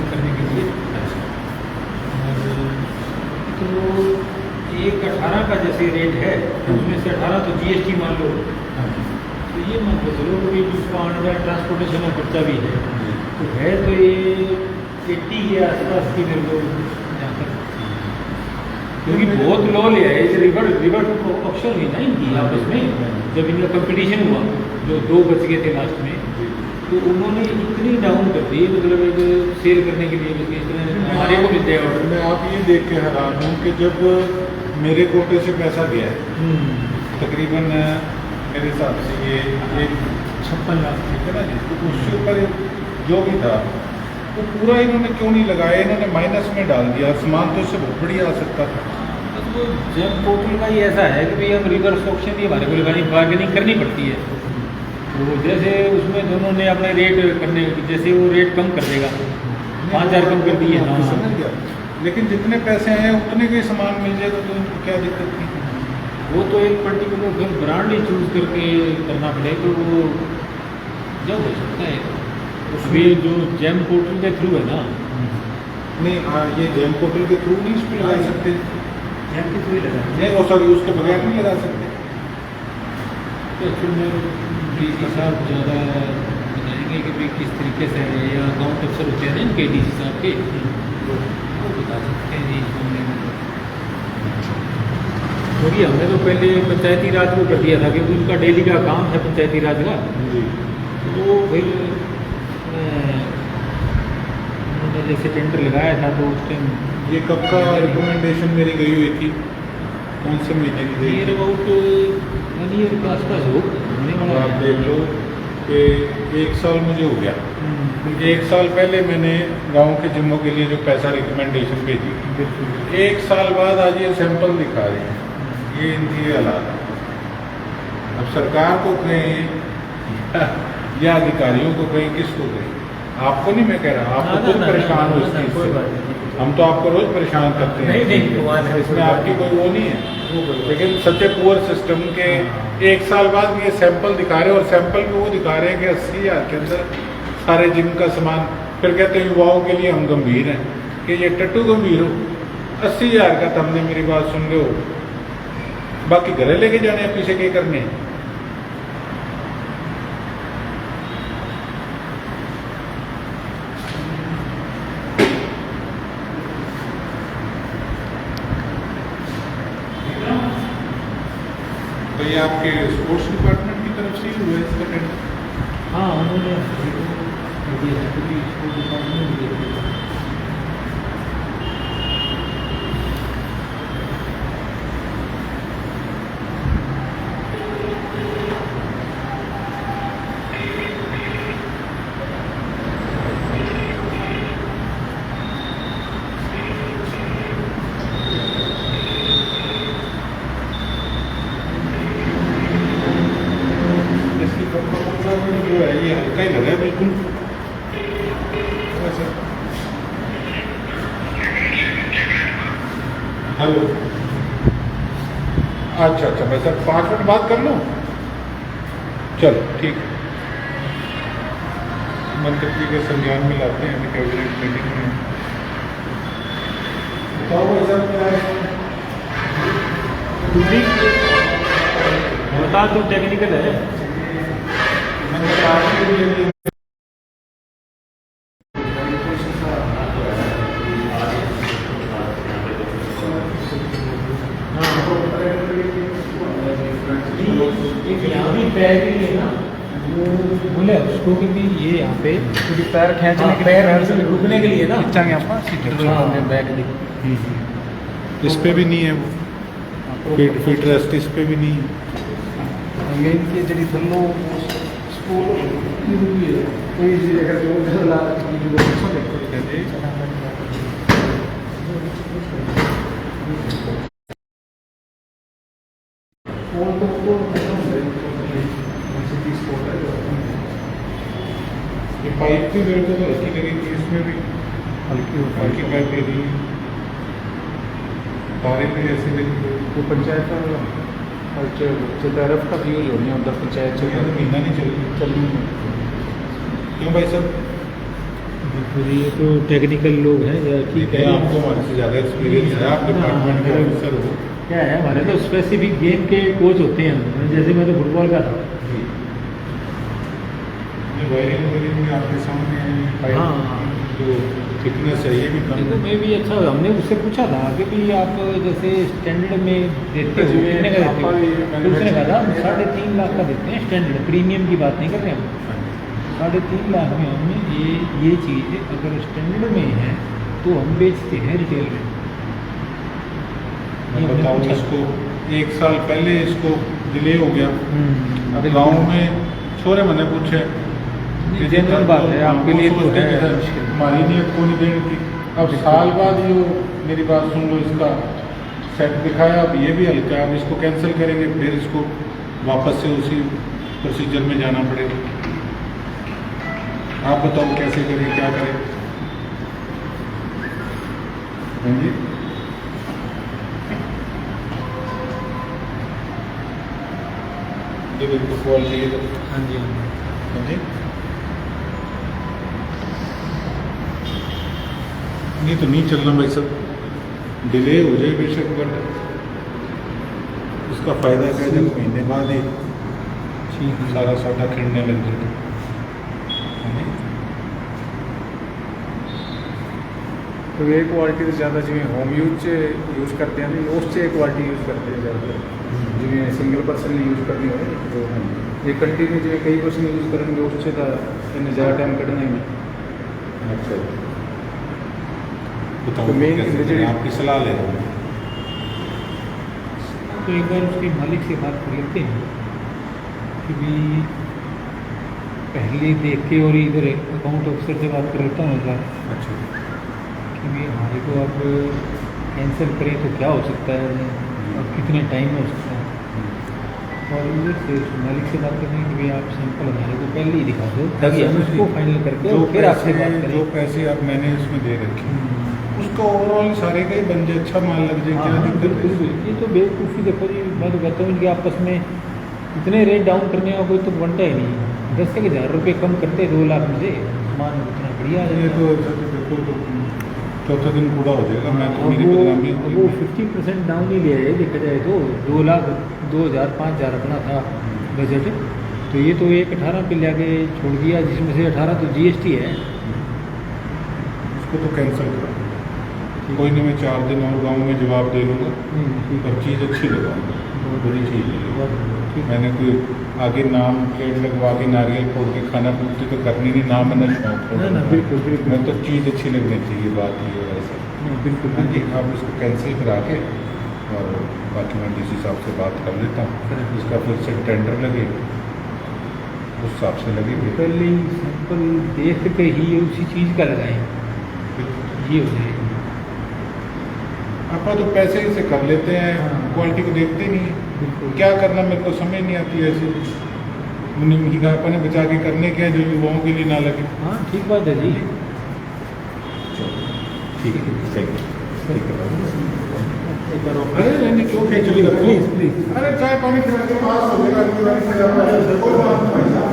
करने के लिए तो 1,18 का जैसे रेट है उसमें से 18 तो जीएसटी मान लो, तो ये मान के चलो कि जिसका आने वाला ट्रांसपोर्टेशन का खर्चा भी है तो ये 80 के आसपास की मेरे को जहाँ तक, क्योंकि बहुत लो लिया है इसे रिवर्ट ऑप्शन हुई ना इनकी आपस में जब इनका कंपटीशन हुआ जो 2 बच गए थे लास्ट में, तो उन्होंने इतनी डाउन कर दी, मतलब एक सेल करने के लिए हमारे को मिलते हैं ऑर्डर। मैं आप ये देख के हैरान हूँ कि जब मेरे कोटे से पैसा गया है तकरीबन मेरे हिसाब से ये 56 लाख ठीक है ना जी, तो उसके ऊपर जो भी था वो पूरा इन्होंने क्यों नहीं लगाया, इन्होंने माइनस में डाल दिया, सामान तो इससे बहुत बढ़िया आ सकता था। तो जेम पोर्टल का ही ऐसा है कि भाई हम रिवर्स ऑप्शन भी हमारे को लगानी बार्गेनिंग करनी पड़ती है, तो जैसे उसमें दोनों ने अपने रेट करने जैसे वो रेट कम कर देगा 5,000 कम कर दिए हाँ समझ गया, लेकिन जितने पैसे हैं उतने के सामान मिल जाएगा तो उनको क्या दिक्कत थी। वो तो एक पर्टिकुलर फिर ब्रांड ही चूज करके करना पड़े तो वो जब हो सकता है उसमें जो जेम पोर्टल के थ्रू है ना। नहीं हाँ ये जेम पोर्टल के थ्रू नहीं इसमें लगा सकते, जेम के थ्रू ही लगा नहीं वो सॉरी उसके बगैर नहीं लगा सकते। तो फिर डीसी साहब ज़्यादा बताएंगे कि भाई किस तरीके से है, या अकाउंट अफसर होते हैं ना इनके डीसी साहब के वो बता सकते हैं जी इस मामले में। क्योंकि हमने तो पहले पंचायती राज को कर दिया था क्योंकि उनका डेली का काम है पंचायती राज का, तो फिर उन्होंने जैसे टेंडर लगाया था तो उस टाइम ये कब का रिकमेंडेशन मेरी गई हुई थी, कौन से महीने की गई नियर थी? अबाउट 1 ईयर के आसपास हो होने वाला आप है। देख लो कि 1 साल मुझे हो गया, क्योंकि 1 साल पहले मैंने गांव के जिम्मों के लिए जो पैसा रिकमेंडेशन भेजी, 1 साल बाद आज ये सैंपल दिखा रहे हैं, ये इनकी हालात है। अब सरकार को कहें या अधिकारियों को कहें, किसको कहें? आपको नहीं मैं कह रहा, आपको खुद परेशान हो इस चीज़ से, हम तो आपको रोज परेशान करते हैं, इसमें आपकी कोई वो नहीं है, लेकिन सच ए पुअर सिस्टम के 1 साल बाद ये सैंपल दिखा रहे हैं, और सैंपल में वो दिखा रहे हैं कि 80,000 के अंदर सारे जिम का सामान, फिर कहते हैं युवाओं के लिए हम गंभीर हैं कि ये टट्टू गंभीर हो, 80,000 का तो हमने मेरी बात सुन लो, बाकी घरे लेके जाने हैं, पीछे के करने हैं। तो ये आपके स्पोर्ट्स डिपार्टमेंट की तरफ से ही हुआ है इसका टेंडर? हाँ उन्होंने स्कूल डिपार्टमेंट दिया। जो है ये हल्का ही लगा है बिल्कुल वैसे। हेलो अच्छा अच्छा मैं सर 5 मिनट बात कर लूँ, चलो ठीक है। मंत्री के संज्ञान में लाते हैं कैबिनेट मीटिंग में। बता तो टेक्निकल है। यहाँ भी पैर के लिए ना बोले उसको क्योंकि ये यहाँ पे क्योंकि पैर खींचने के पैर से रुकने के लिए ना खींचांगे आप बैग इस पे भी नहीं है वो फीट रेस्ट इस पे भी नहीं है। मेन की जड़ी थल्लो कोई जी अगर जो ये पाइप की जरूरत तो हल्की लगी थी, इसमें भी हल्की पाइप लगी, तारें भी ऐसी लगी। वो पंचायत का तरफ का यूज हो गया उधर पंचायत ये तो महीना नहीं चल रही। क्यों भाई साहब? बिल्कुल, ये तो टेक्निकल लोग हैं या ठीक है। आपको हमारे से ज़्यादा एक्सपीरियंस है, आप डिपार्टमेंट के ऑफिसर हो। क्या है, हमारे तो स्पेसिफिक गेम के कोच होते हैं, जैसे मैं तो फुटबॉल का था। वायरिंग में आपके सामने हाँ। जो थिकनेस है ये भी कम तो है। मैं भी अच्छा, हमने उससे पूछा था कि भी आप जैसे स्टैंडर्ड में देते हो कितने का देते हो, तो उसने कहा था 3.5 लाख का देते हैं स्टैंडर्ड, प्रीमियम की बात नहीं कर रहे हम। 3.5 लाख में हमें ये चीज़ अगर स्टैंडर्ड में है तो हम बेचते हैं रिटेल में। मैं बताऊँ इसको 1 साल पहले इसको डिले हो गया। अब गाँव में छोरे मैंने पूछे, जेन्युइन बात है आपके लिए तो है मुश्किल। हमारी नीयत को नहीं देने की। अब साल बाद जो मेरी बात सुन लो, इसका सेट दिखाया, अब ये भी हल्का है, अब इसको कैंसिल करेंगे, फिर इसको वापस से उसी प्रोसीजर में जाना पड़ेगा। आप बताओ कैसे करें, क्या करें? हाँ जी, ये बिल्कुल क्वालिटी है। हाँ जी, हाँ जी, ये तो नहीं चलना भाई सब, डिले हो जाए बेशक, बट उसका फ़ायदा क्या है जब महीने बाद ही सारा साटा खिड़ने लग जाए। तो ये क्वालिटी तो ज़्यादा जिमें होम यूज करते हैं ना, उससे क्वालिटी यूज करते हैं ज़्यादातर, जिमें सिंगल पर्सन ने यूज करनी हो तो ये कंटिन्यू जो कई पर्सन यूज करेंगे उससे तो इन्हें ज़्यादा टाइम कटना ही नहीं। अच्छा, तो बताओ main कैसे इंग्रेडिएंट- करें? आपकी सलाह ले रहा हूँ। तो एक बार उसके मालिक से बात कर लेते हैं कि भी पहले देख के, और इधर अकाउंट ऑफिसर से बात कर लेता हूँ सर अच्छा, कि भी हमारे को अब कैंसिल करें तो क्या हो सकता है और कितने टाइम में हो सकता है, और इधर से मालिक से बात करनी कि भाई आप सैंपल हमारे को पहले ही दिखा दो ताकि हम उसको फाइनल करके जो और फिर आपसे बात पैसे करें। जो पैसे आप मैंने उसमें दे रखे उसको ओवरऑल सारे का ही बन जाए, अच्छा माल लग जाए, क्या हाँ, दिक्कत बिल्कुल है? बिल्कुल, ये तो बेवकूफ़ी। देखो जी, मैं तो कहता हूँ कि आपस में इतने रेट डाउन करने का कोई तो बनता ही नहीं। 10,000 रुपये कम करते 2 लाख में से सामान इतना बढ़िया आ ये जाएगा। तो बिल्कुल तो चौथे दिन पूरा हो जाएगा। मैं तो अब मेरी बदनामी वो 50% डाउन ही लिया है, देखा जाए तो 2 लाख 2,000 5,000 अपना था बजट, तो ये तो 1,18 पे लाके छोड़ दिया, जिसमें से 18 तो GST है। उसको तो कैंसिल करो, कोई नहीं, मैं 4 दिन और गाँव में जवाब दे लूँगा, ठीक पर है, चीज़ अच्छी लगाऊंगा, बुरी चीज़ नहीं लगाऊंगा। बहुत ठीक है। मैंने कोई आगे नाम प्लेट लगवा के नारियल फोड़ के खाना पूर्ति तो करनी नहीं, ना मैंने शौक ना ना, बिल्कुल बिल्कुल, मैं तो चीज़ अच्छी लगनी चाहिए, बात ये है ऐसा। नहीं, बिल्कुल हाँ जी, बिल्कुल। आप इसको कैंसिल करा के, और बाकी मैं डीसी साहब से बात कर लेता हूँ, इसका फिर से टेंडर लगे उस हिसाब से लगेगी। पहले ही सैंपल देख के ही उसी चीज़ का लगाएं, ये हो जाएगा। आप तो पैसे ही से कर लेते हैं, हाँ। क्वालिटी को देखते नहीं हैं। बिल्कुल, क्या करना मेरे को समझ नहीं आती है ऐसी अपने बचा के करने क्या है जो युवाओं के लिए ना लगे। हाँ ठीक बात है जी। ठीक है, ठीक है, ठीक है। एक बार और- अरे नहीं, क्यों खेच रही हो? Please please. अरे चाय पानी पिला के पास हो जाएगा, कोई बात नहीं।